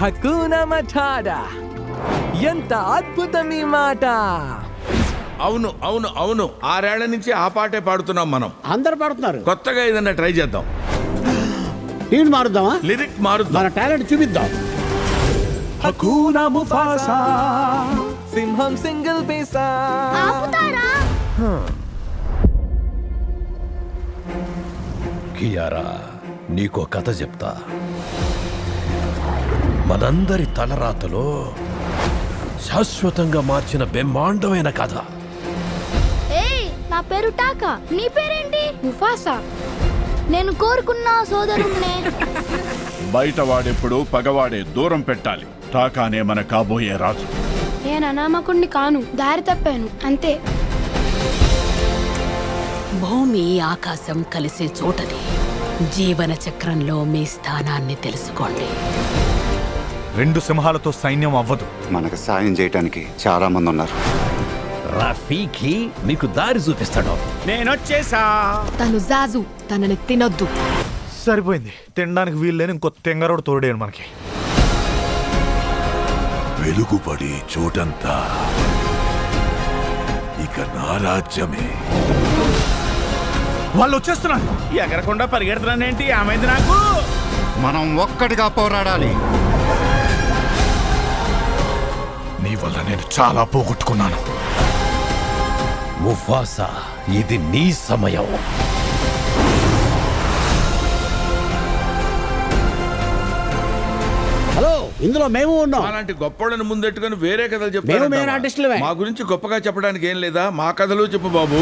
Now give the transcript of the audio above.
హకునా మటాడా, ఎంత అద్భుతం ఈ మాట. అవును అవును అవును, 6 ఏళ్ల నుంచి ఆ పాటే పాడుతున్నాం మనం. అందరు పాడుతున్నారు. కొత్తగా ఏదన్నా ట్రై చేద్దాం. టీం మారుద్దామా? లిరిక్ మారుద్దాం. మన టాలెంట్ చూపిద్దాం. హకునా ముఫాసా, సింహం సింగిల్ పైసా. ఆపుతారా? కియారా, నీకో కథ చెప్తా. మనందరి తలరాతలో శాశ్వతంగా మార్చిన బ్రహ్మాండమైన కథ. ఏయ్, నా పేరు టాకా. నీ పేరేంటి? ముఫాసా. నేను కోరుకున్న సోదరుణ్ణే. బయట వాడెప్పుడు పగవాడే, దూరం పెట్టాలి. టాకానే మన కాబోయే రాజు. నేను అనామకుణ్ణి కాను, దారి తప్పాను అంతే. భూమి ఆకాశం కలిసే చోటది. జీవన చక్రంలో మీ స్థానాన్ని తెలుసుకోండి. 2 సింహాలతో సైన్యం అవ్వదు. మనకు సాయం చేయటానికి చాలా మంది ఉన్నారు. రఫీకి మీకు దారి చూపిస్తాడు. నేనొచ్చేసా. తను జాజు, తనని తినొద్దు. సరిపోయింది, తినడానికి వీలు లేని ఇంకో తెంగరోడు తోడేను మనకి. వెలుగుపడి చోటంతా ఇక నా రాజ్యమే. వాళ్ళు వచ్చేస్తున్నారు. ఎగరకుండా పరిగెడుతున్నానేంటి? ఆమెంది నాకు. మనం ఒక్కటిగా పోరాడాలి. నీ వల్ల నేను చాలా పోగొట్టుకున్నాను. ముఫాసా, ఇది నీ సమయం. హలో, ఇందులో మేము ఉన్నాం. అలాంటి గొప్పవాళ్ళని ముందెట్టుకుని వేరే కథలు మేము మెయిన్ చెప్తారు. ఆర్టిస్టులమే. మా గురించి గొప్పగా చెప్పడానికి ఏం లేదా? మా కథలు చెప్పు బాబు.